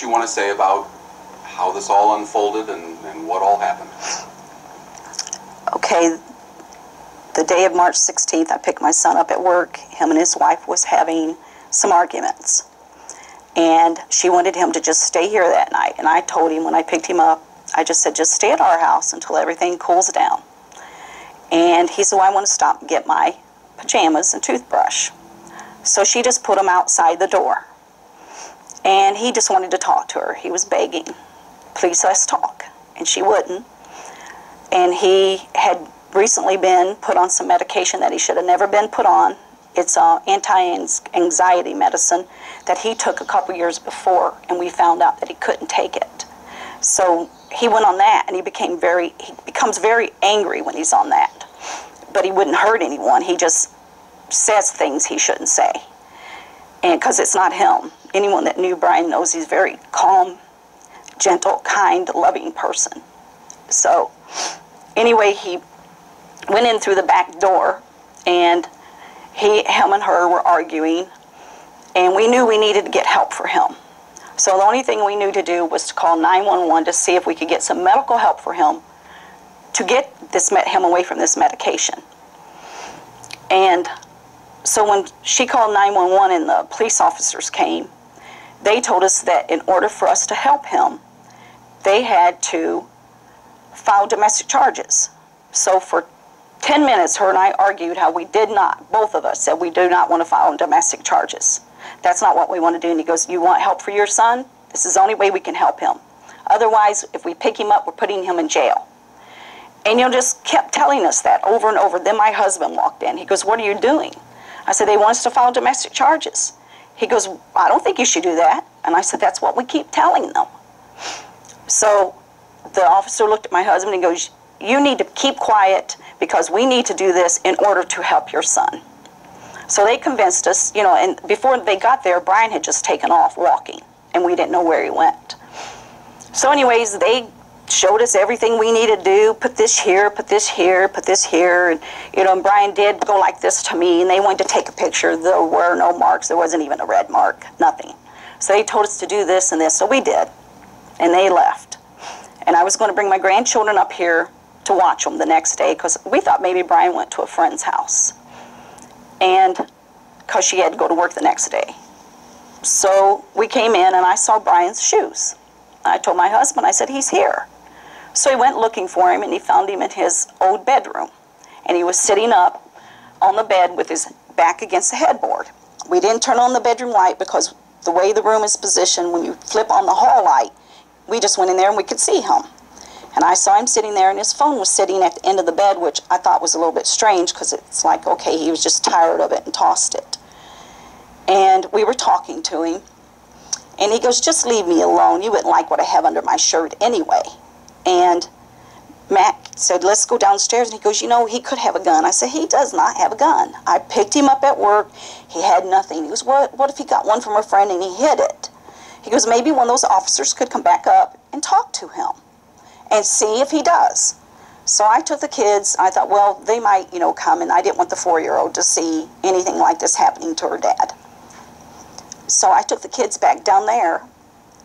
you want to say about how this all unfolded and what all happened? Okay, the day of March 16th, I picked my son up at work. Him and his wife was having some arguments. And she wanted him to just stay here that night. And I told him when I picked him up, I just said, just stay at our house until everything cools down. And he said, well, I want to stop and get my pajamas and toothbrush. So she just put him outside the door. And he just wanted to talk to her. He was begging, please let's talk. And she wouldn't. And he had recently been put on some medication that he should have never been put on. It's anti-anxiety medicine that he took a couple years before, and we found out that he couldn't take it. So he went on that, and he becomes very angry when he's on that. But he wouldn't hurt anyone. He just says things he shouldn't say. And because it's not him. Anyone that knew Brian knows he's a very calm, gentle, kind, loving person. So anyway, he went in through the back door, and him and her were arguing, and we knew we needed to get help for him. So the only thing we knew to do was to call 911 to see if we could get some medical help for him to get him away from this medication. And so when she called 911 and the police officers came, they told us that in order for us to help him, they had to file domestic charges. So for 10 minutes, her and I argued how we did not, both of us said we do not want to file domestic charges. That's not what we want to do. And he goes, you want help for your son? This is the only way we can help him. Otherwise, if we pick him up, we're putting him in jail. And just kept telling us that over and over. Then my husband walked in. He goes, what are you doing? I said, they want us to file domestic charges. He goes, I don't think you should do that. And I said, that's what we keep telling them. So the officer looked at my husband and goes, you need to keep quiet because we need to do this in order to help your son. So they convinced us, and before they got there, Brian had just taken off walking, and we didn't know where he went. So anyways, they showed us everything we needed to do, put this here, put this here, put this here, and, and Brian did go like this to me, and they wanted to take a picture. There were no marks. There wasn't even a red mark, nothing. So they told us to do this and this, so we did, and they left. And I was going to bring my grandchildren up here to watch them the next day because we thought maybe Brian went to a friend's house, and because she had to go to work the next day. So we came in and I saw Brian's shoes. I told my husband, I said, he's here. So he went looking for him, and he found him in his old bedroom, and he was sitting up on the bed with his back against the headboard. We didn't turn on the bedroom light because the way the room is positioned, when you flip on the hall light, we just went in there and we could see him. And I saw him sitting there, and his phone was sitting at the end of the bed, which I thought was a little bit strange because it's like, okay, he was just tired of it and tossed it. And we were talking to him, and he goes, just leave me alone. You wouldn't like what I have under my shirt anyway. And Matt said, let's go downstairs. And he goes, he could have a gun. I said, he does not have a gun. I picked him up at work. He had nothing. He goes, what if he got one from a friend and he hid it? He goes, maybe one of those officers could come back up and talk to him and see if he does. So I took the kids. I thought, well, they might, come, and I didn't want the 4-year-old to see anything like this happening to her dad. So I took the kids back down there,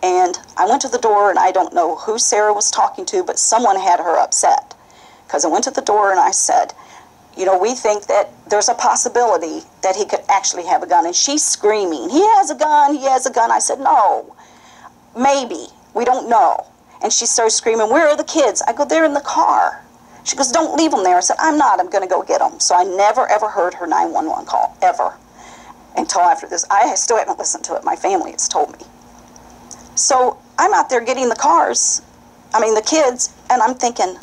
and I went to the door, and I don't know who Sarah was talking to, but someone had her upset. Because I went to the door and I said, we think that there's a possibility that he could actually have a gun. And she's screaming, he has a gun, he has a gun. I said, no, maybe, we don't know. And she started screaming, where are the kids? I go, they're in the car. She goes, don't leave them there. I said, I'm going to go get them. So I never, ever heard her 911 call, ever, until after this. I still haven't listened to it. My family has told me. So I'm out there getting the kids, and I'm thinking,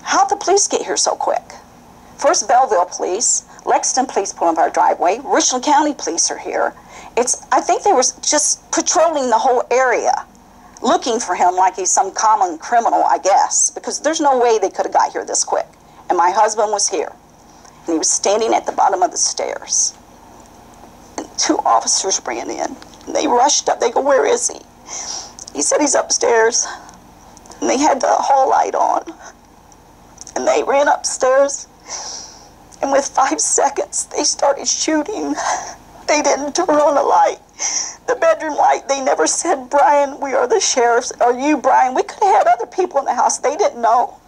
how'd the police get here so quick? First Belleville police, Lexington police pull up our driveway, Richland County police are here. I think they were just patrolling the whole area, looking for him like he's some common criminal, I guess, because there's no way they could have got here this quick. And my husband was here, and he was standing at the bottom of the stairs. And 2 officers ran in, and they rushed up. They go, where is he? He said he's upstairs. And they had the hall light on, and they ran upstairs, and with 5 seconds, they started shooting. They didn't turn on the light, the bedroom light. They never said, Brian, we are the sheriffs. Or you, Brian. We could have had other people in the house. They didn't know.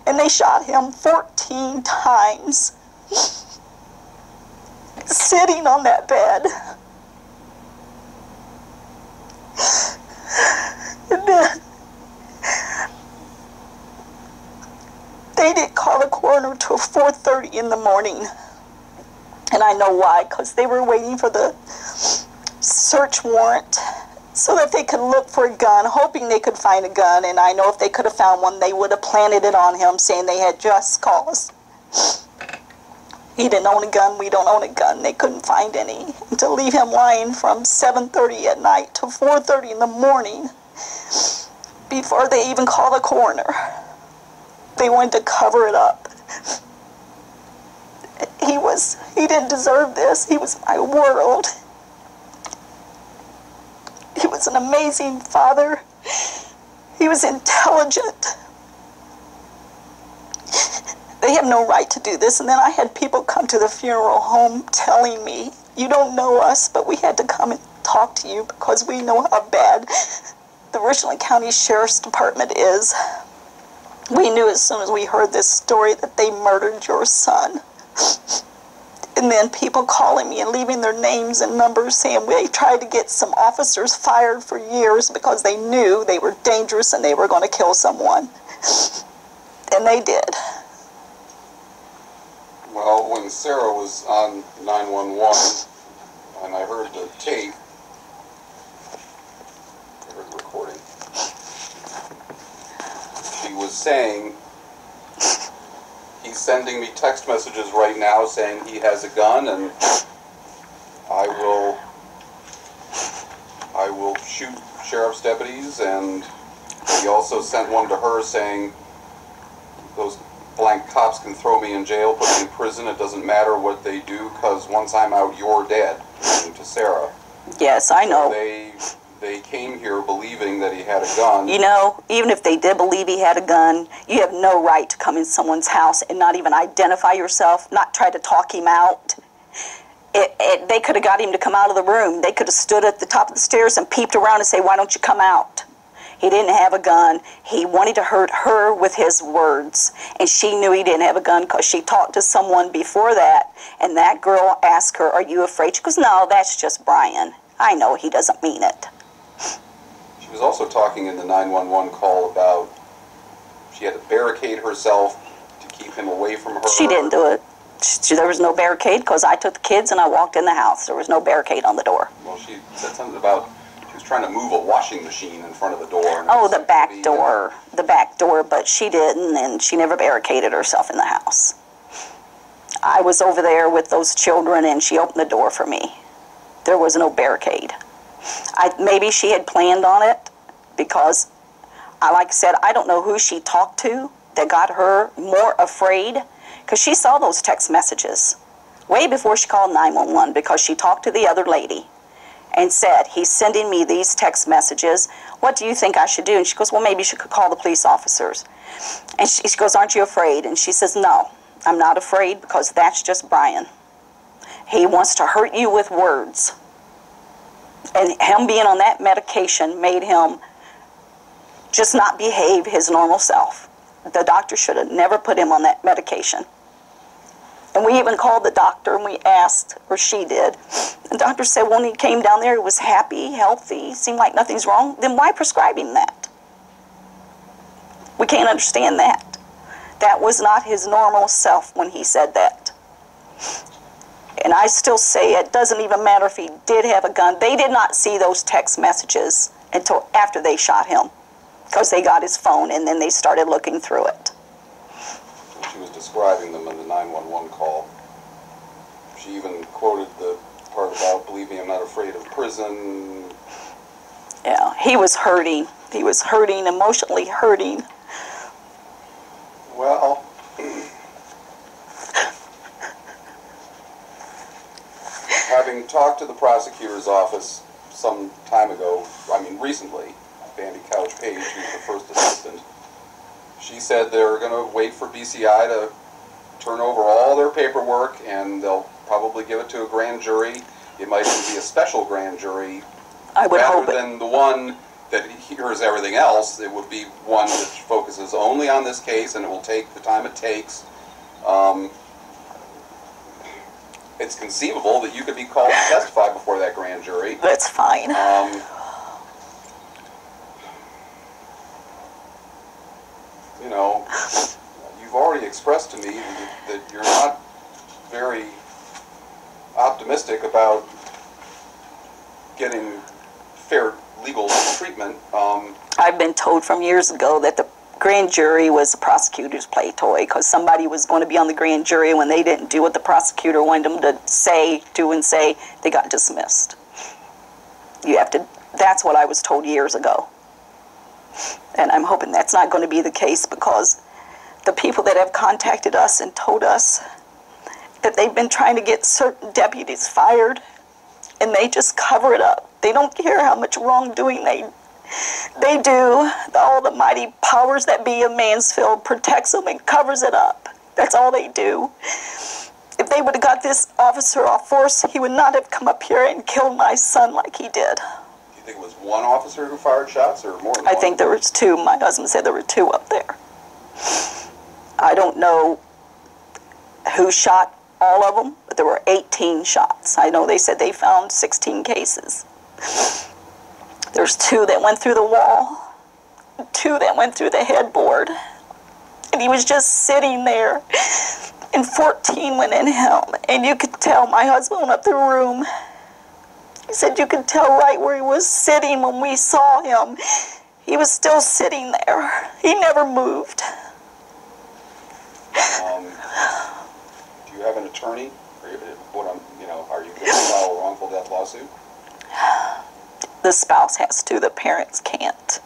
And they shot him 14 times, sitting on that bed. And then they didn't call the coroner till 4:30 in the morning. And I know why, because they were waiting for the search warrant so that they could look for a gun, hoping they could find a gun. And I know if they could have found one, they would have planted it on him, saying they had just cause. He didn't own a gun, we don't own a gun. They couldn't find any. And to leave him lying from 7:30 at night to 4:30 in the morning before they even called the coroner. They wanted to cover it up. He didn't deserve this. He was my world. He was an amazing father. He was intelligent. They have no right to do this. And then I had people come to the funeral home telling me, you don't know us, but we had to come and talk to you because we know how bad the Richland County Sheriff's Department is. We knew as soon as we heard this story that they murdered your son. And then people calling me and leaving their names and numbers saying we tried to get some officers fired for years because they knew they were dangerous and they were going to kill someone. And they did. Well, when Sarah was on 911 and I heard the tape, I heard the recording, she was saying, he's sending me text messages right now saying he has a gun and I will shoot sheriff's deputies, and he also sent one to her saying those blank cops can throw me in jail, put me in prison, it doesn't matter what they do because once I'm out you're dead, to Sarah. Yes, I know. So they came here believing that he had a gun. You know, even if they did believe he had a gun, you have no right to come in someone's house and not even identify yourself, not try to talk him out. They could have got him to come out of the room. They could have stood at the top of the stairs and peeped around and say, why don't you come out? He didn't have a gun. He wanted to hurt her with his words. And she knew he didn't have a gun because she talked to someone before that. And that girl asked her, are you afraid? She goes, no, that's just Brian. I know he doesn't mean it. She was also talking in the 911 call about she had to barricade herself to keep him away from her. She didn't do it. There was no barricade because I took the kids and I walked in the house. There was no barricade on the door. Well, she said something about she was trying to move a washing machine in front of the door. Oh, the back door. The back door, but she didn't, and she never barricaded herself in the house. I was over there with those children and she opened the door for me. There was no barricade. Maybe she had planned on it because, like I said, I don't know who she talked to that got her more afraid, because she saw those text messages way before she called 911 because she talked to the other lady and said, he's sending me these text messages. What do you think I should do? And she goes, well, maybe you should call the police officers. And she goes, aren't you afraid? And she says, no, I'm not afraid because that's just Brian. He wants to hurt you with words. And him being on that medication made him just not behave his normal self. The doctor should have never put him on that medication. And we even called the doctor and we asked, or she did. The doctor said when he came down there, he was happy, healthy, seemed like nothing's wrong. Then why prescribe him that? We can't understand that. That was not his normal self when he said that. And I still say it doesn't even matter if he did have a gun. They did not see those text messages until after they shot him, because they got his phone and then they started looking through it. She was describing them in the 911 call. She even quoted the part about, believe me, I'm not afraid of prison. Yeah, he was hurting. He was hurting, emotionally hurting. Well, having talked to the prosecutor's office some time ago, recently, Bandy Couch Page, who's the first assistant, she said they're going to wait for BCI to turn over all their paperwork and they'll probably give it to a grand jury. it might even be a special grand jury. I would hope Rather than the one that hears everything else, it would be one that focuses only on this case, and it will take the time it takes. It's conceivable that you could be called to testify before that grand jury. That's fine. You know, you've already expressed to me that you're not very optimistic about getting fair legal treatment. I've been told from years ago that the grand jury was the prosecutor's play toy, because somebody was going to be on the grand jury. When they didn't do what the prosecutor wanted them to say, do and say, they got dismissed. That's what I was told years ago. And I'm hoping that's not going to be the case, because the people that have contacted us and told us that they've been trying to get certain deputies fired, and they just cover it up. They don't care how much wrongdoing they do. All the mighty powers that be of Mansfield protects them and covers it up. That's all they do. If they would have got this officer off force, he would not have come up here and killed my son like he did. Do you think it was one officer who fired shots, or more than one? I think there was two. My husband said there were two up there. I don't know who shot all of them, but there were 18 shots. I know they said they found 16 cases. There's two that went through the wall, two that went through the headboard, and he was just sitting there, and 14 went in him, and you could tell. My husband went up the room. He said you could tell right where he was sitting when we saw him. He was still sitting there. He never moved. Do you have an attorney? Are you going to file a wrongful death lawsuit? The spouse has to. The parents can't.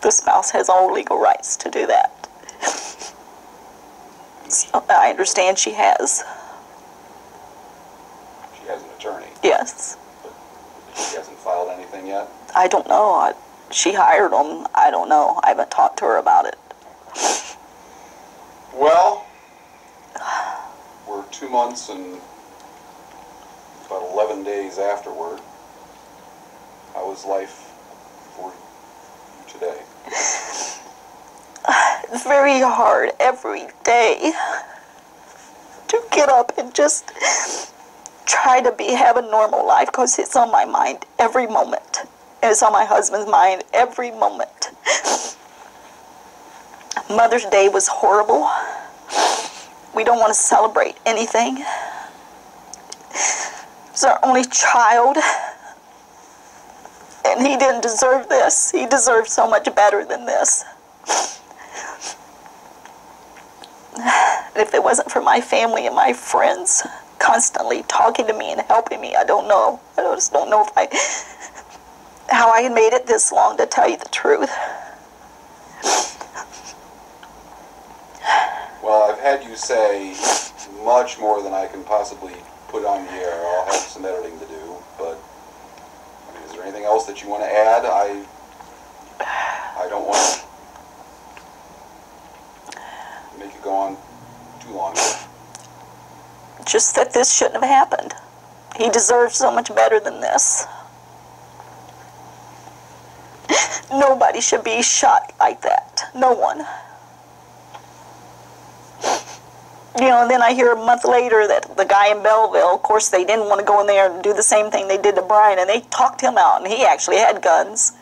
The spouse has all legal rights to do that. So I understand she has. She has an attorney? Yes. But she hasn't filed anything yet? I don't know. She hired them. I don't know. I haven't talked to her about it. Well, we're 2 months and about 11 days afterward. How is life for you today? It's very hard every day to get up and just try to have a normal life, because it's on my mind every moment. And it's on my husband's mind every moment. Mother's Day was horrible. We don't want to celebrate anything. He's our only child. And he didn't deserve this. He deserved so much better than this. If it wasn't for my family and my friends constantly talking to me and helping me, I don't know. I just don't know how I made it this long, to tell you the truth. Well, I've had you say much more than I can possibly put on the air. I'll have some editing to do, but is there anything else that you want to add? I don't want to make it go on too long. Just that this shouldn't have happened. He deserves so much better than this. Nobody should be shot like that. No one. And then I hear a month later that the guy in Belleville, of course, they didn't want to go in there and do the same thing they did to Brian, and they talked him out, and he actually had guns.